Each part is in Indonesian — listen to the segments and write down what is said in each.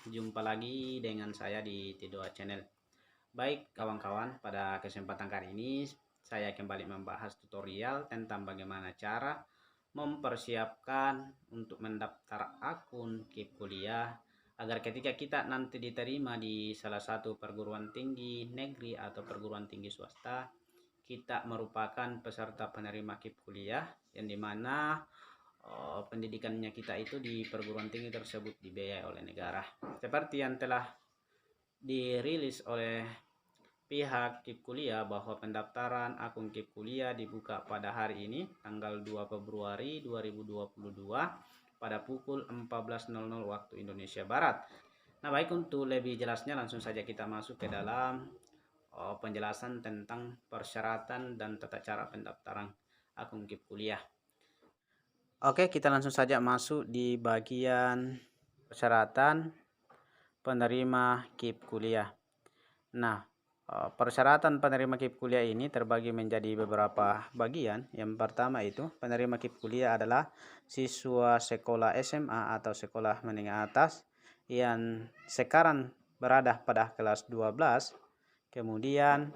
Jumpa lagi dengan saya di T2 Channel. Baik kawan-kawan, pada kesempatan kali ini saya kembali membahas tutorial tentang bagaimana cara mempersiapkan untuk mendaftar akun KIP kuliah agar ketika kita nanti diterima di salah satu perguruan tinggi negeri atau perguruan tinggi swasta, kita merupakan peserta penerima KIP kuliah yang dimana pendidikannya kita itu di perguruan tinggi tersebut dibiayai oleh negara. Seperti yang telah dirilis oleh pihak KIP kuliah bahwa pendaftaran akun KIP kuliah dibuka pada hari ini tanggal 2 Februari 2022 pada pukul 14.00 waktu Indonesia Barat. Nah, baik, untuk lebih jelasnya langsung saja kita masuk ke dalam penjelasan tentang persyaratan dan tata cara pendaftaran akun KIP kuliah. Oke, kita langsung saja masuk di bagian persyaratan penerima KIP kuliah. Nah, persyaratan penerima KIP kuliah ini terbagi menjadi beberapa bagian. Yang pertama itu, penerima KIP kuliah adalah siswa sekolah SMA atau sekolah menengah atas yang sekarang berada pada kelas 12. Kemudian,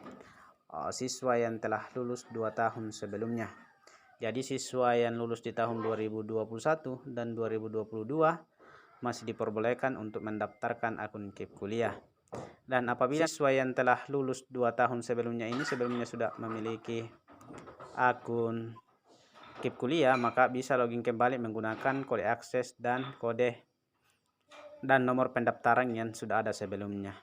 siswa yang telah lulus 2 tahun sebelumnya. Jadi siswa yang lulus di tahun 2021 dan 2022 masih diperbolehkan untuk mendaftarkan akun KIP kuliah. Dan apabila siswa yang telah lulus 2 tahun sebelumnya sudah memiliki akun KIP kuliah, maka bisa login kembali menggunakan kode akses dan kode dan nomor pendaftaran yang sudah ada sebelumnya.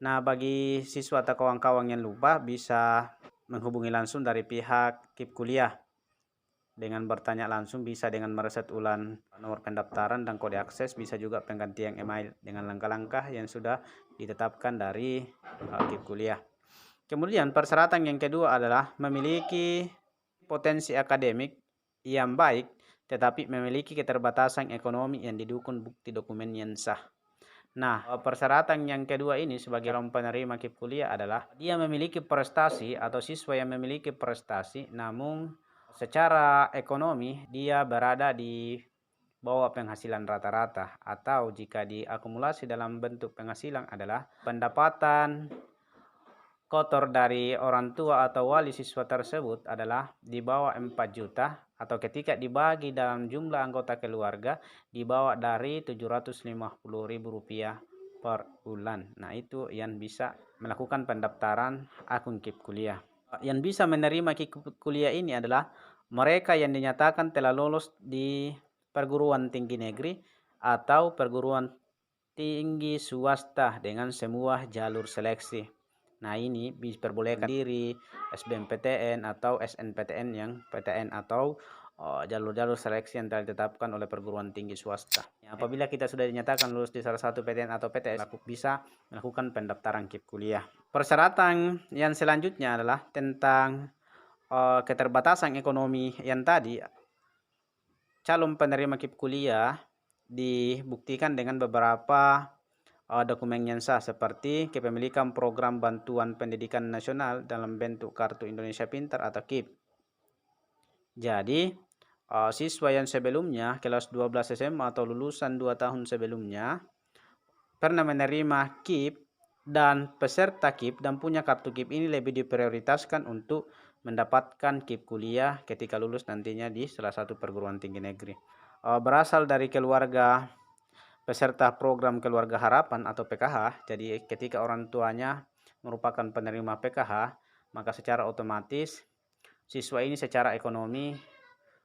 Nah, bagi siswa atau kawan-kawan yang lupa, bisa menghubungi langsung dari pihak KIP kuliah dengan bertanya langsung, bisa dengan mereset ulang nomor pendaftaran dan kode akses, bisa juga penggantian email dengan langkah-langkah yang sudah ditetapkan dari KIP kuliah. Kemudian persyaratan yang kedua adalah memiliki potensi akademik yang baik tetapi memiliki keterbatasan ekonomi yang didukung bukti dokumen yang sah. Nah, persyaratan yang kedua ini sebagai calon penerima KIP kuliah adalah dia memiliki prestasi atau siswa yang memiliki prestasi namun secara ekonomi dia berada di bawah penghasilan rata-rata, atau jika diakumulasi dalam bentuk penghasilan adalah pendapatan kotor dari orang tua atau wali siswa tersebut adalah di bawah 4 juta, atau ketika dibagi dalam jumlah anggota keluarga di bawah dari Rp750.000 per bulan. Nah, itu yang bisa melakukan pendaftaran akun KIP kuliah. Yang bisa menerima KIP kuliah ini adalah mereka yang dinyatakan telah lulus di perguruan tinggi negeri atau perguruan tinggi swasta dengan semua jalur seleksi. Nah, ini diperbolehkan diri SBMPTN atau SNPTN yang PTN atau jalur-jalur seleksi yang telah ditetapkan oleh perguruan tinggi swasta. Apabila kita sudah dinyatakan lulus di salah satu PTN atau PTS, bisa melakukan pendaftaran KIP kuliah. Persyaratan yang selanjutnya adalah tentang keterbatasan ekonomi yang tadi. Calon penerima KIP kuliah dibuktikan dengan beberapa dokumen yang sah seperti kepemilikan program bantuan pendidikan nasional dalam bentuk kartu Indonesia Pintar atau KIP. Jadi siswa yang sebelumnya kelas 12 SMA atau lulusan 2 tahun sebelumnya pernah menerima KIP dan peserta KIP dan punya kartu KIP ini lebih diprioritaskan untuk mendapatkan KIP kuliah ketika lulus nantinya di salah satu perguruan tinggi negeri. Berasal dari keluarga peserta program Keluarga Harapan atau PKH, jadi ketika orang tuanya merupakan penerima PKH, maka secara otomatis siswa ini secara ekonomi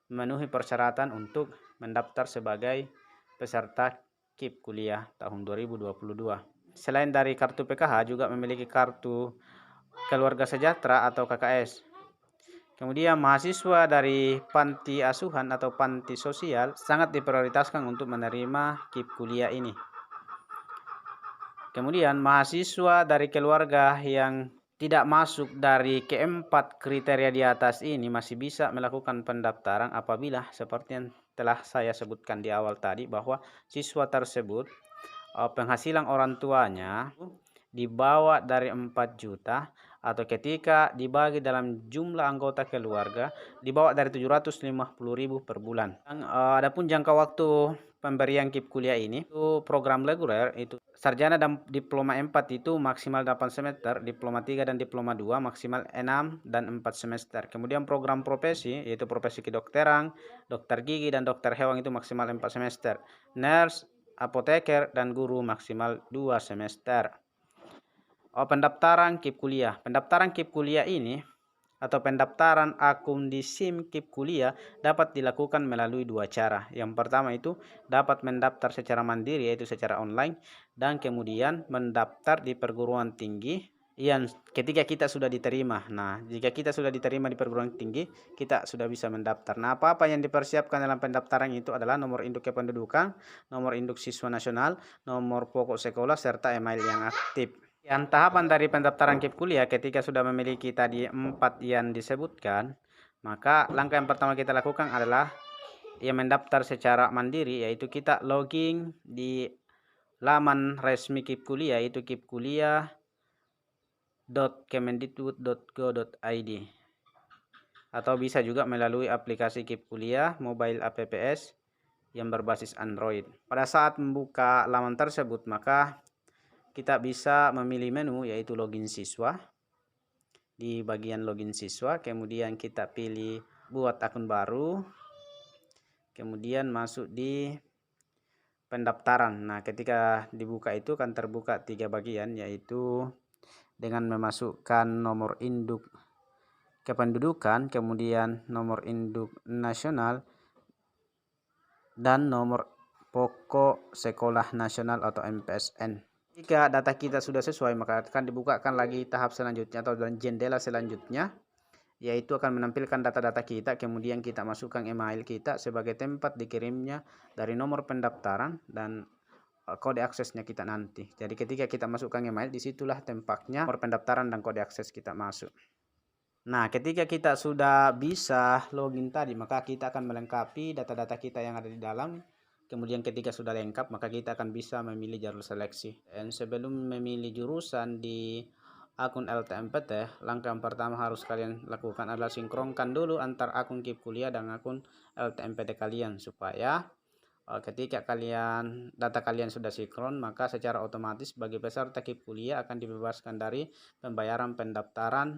memenuhi persyaratan untuk mendaftar sebagai peserta KIP kuliah tahun 2022. Selain dari kartu PKH juga memiliki kartu Keluarga Sejahtera atau KKS. Kemudian mahasiswa dari panti asuhan atau panti sosial sangat diprioritaskan untuk menerima KIP kuliah ini. Kemudian mahasiswa dari keluarga yang tidak masuk dari keempat kriteria di atas ini masih bisa melakukan pendaftaran apabila seperti yang telah saya sebutkan di awal tadi, bahwa siswa tersebut penghasilan orang tuanya di bawah dari 4 juta, atau ketika dibagi dalam jumlah anggota keluarga di bawah dari 750.000 per bulan. Adapun jangka waktu pemberian KIP kuliah ini itu program reguler itu sarjana dan diploma 4 itu maksimal 8 semester, diploma 3 dan diploma 2 maksimal 6 dan 4 semester. Kemudian program profesi yaitu profesi kedokteran, dokter gigi dan dokter hewan itu maksimal 4 semester. Nurse, apoteker dan guru maksimal 2 semester. Pendaftaran KIP kuliah. Pendaftaran KIP kuliah ini atau pendaftaran akun di SIM KIP kuliah dapat dilakukan melalui dua cara. Yang pertama itu dapat mendaftar secara mandiri yaitu secara online, dan kemudian mendaftar di perguruan tinggi yang ketika kita sudah diterima. Nah, jika kita sudah diterima di perguruan tinggi, kita sudah bisa mendaftar. Nah, apa-apa yang dipersiapkan dalam pendaftaran itu adalah nomor induk kependudukan, nomor induk siswa nasional, nomor pokok sekolah, serta email yang aktif. Yang tahapan dari pendaftaran KIP kuliah ketika sudah memiliki tadi 4 yang disebutkan, maka langkah yang pertama kita lakukan adalah mendaftar secara mandiri, yaitu kita login di laman resmi KIP kuliah, yaitu kipkuliah.kemendikbud.go.id, atau bisa juga melalui aplikasi KIP kuliah mobile apps yang berbasis Android. Pada saat membuka laman tersebut, maka kita bisa memilih menu yaitu login siswa. Di bagian login siswa, kemudian kita pilih buat akun baru, kemudian masuk di pendaftaran. Nah, ketika dibuka itu akan terbuka 3 bagian, yaitu dengan memasukkan nomor induk kependudukan, kemudian nomor induk nasional, dan nomor pokok sekolah nasional atau MPSN. Jika data kita sudah sesuai, maka akan dibukakan lagi tahap selanjutnya atau jendela selanjutnya, yaitu akan menampilkan data-data kita, kemudian kita masukkan email kita sebagai tempat dikirimnya dari nomor pendaftaran dan kode aksesnya kita nanti. Jadi ketika kita masukkan email, disitulah tempatnya nomor pendaftaran dan kode akses kita masuk. Nah, ketika kita sudah bisa login tadi, maka kita akan melengkapi data-data kita yang ada di dalam. Kemudian ketika sudah lengkap, maka kita akan bisa memilih jalur seleksi. Dan sebelum memilih jurusan di akun LTMPT, langkah yang pertama harus kalian lakukan adalah sinkronkan dulu antar akun KIP kuliah dan akun LTMPT kalian, supaya ketika data kalian sudah sinkron, maka secara otomatis bagi peserta KIP kuliah akan dibebaskan dari pembayaran pendaftaran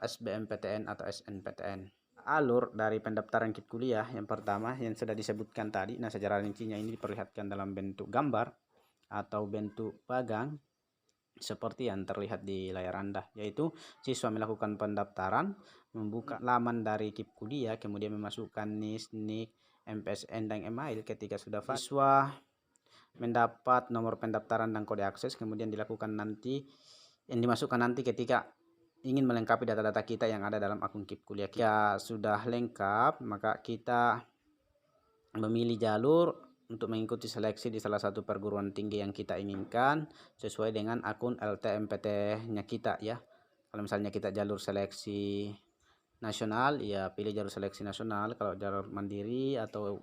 SBMPTN atau SNPTN. Alur dari pendaftaran KIP kuliah yang pertama yang sudah disebutkan tadi. Nah, secara rincinya ini diperlihatkan dalam bentuk gambar atau bentuk pagang seperti yang terlihat di layar Anda, yaitu siswa melakukan pendaftaran, membuka laman dari KIP kuliah, kemudian memasukkan NIS, NIK, MPSN dan email. Ketika sudah siswa mendapat nomor pendaftaran dan kode akses, kemudian dilakukan nanti yang dimasukkan nanti ketika ingin melengkapi data-data kita yang ada dalam akun KIP kuliah. Jika sudah lengkap, maka kita memilih jalur untuk mengikuti seleksi di salah satu perguruan tinggi yang kita inginkan sesuai dengan akun LTMPT-nya kita ya. Kalau misalnya kita jalur seleksi nasional, ya pilih jalur seleksi nasional. Kalau jalur mandiri atau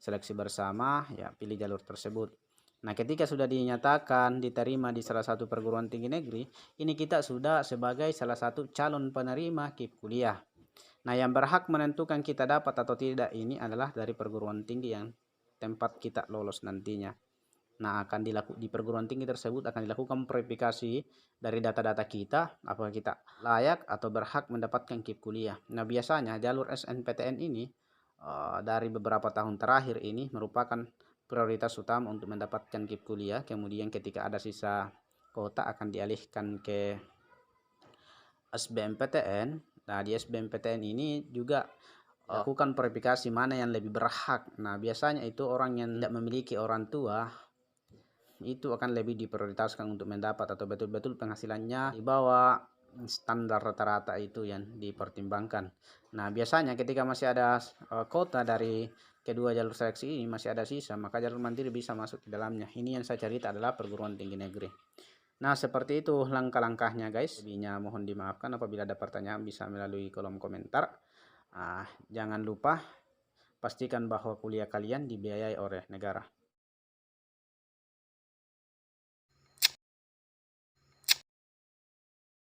seleksi bersama, ya pilih jalur tersebut. Nah, ketika sudah dinyatakan diterima di salah satu perguruan tinggi negeri, ini kita sudah sebagai salah satu calon penerima KIP kuliah. Nah, yang berhak menentukan kita dapat atau tidak ini adalah dari perguruan tinggi yang tempat kita lolos nantinya. Nah, di perguruan tinggi tersebut akan dilakukan verifikasi dari data-data kita, apakah kita layak atau berhak mendapatkan KIP kuliah. Nah, biasanya jalur SNPTN ini dari beberapa tahun terakhir ini merupakan prioritas utama untuk mendapatkan KIP kuliah. Kemudian ketika ada sisa kuota akan dialihkan ke SBMPTN. Nah, di SBMPTN ini juga lakukan verifikasi mana yang lebih berhak. Nah, biasanya itu orang yang tidak memiliki orang tua itu akan lebih diprioritaskan untuk mendapat atau betul-betul penghasilannya di bawah standar rata-rata itu yang dipertimbangkan. Nah, biasanya ketika masih ada kuota dari kedua jalur seleksi ini masih ada sisa, maka jalur mandiri bisa masuk di dalamnya. Ini yang saya cerita adalah perguruan tinggi negeri. Nah, seperti itu langkah-langkahnya guys. Lebihnya mohon dimaafkan. Apabila ada pertanyaan bisa melalui kolom komentar. Jangan lupa pastikan bahwa kuliah kalian dibiayai oleh negara.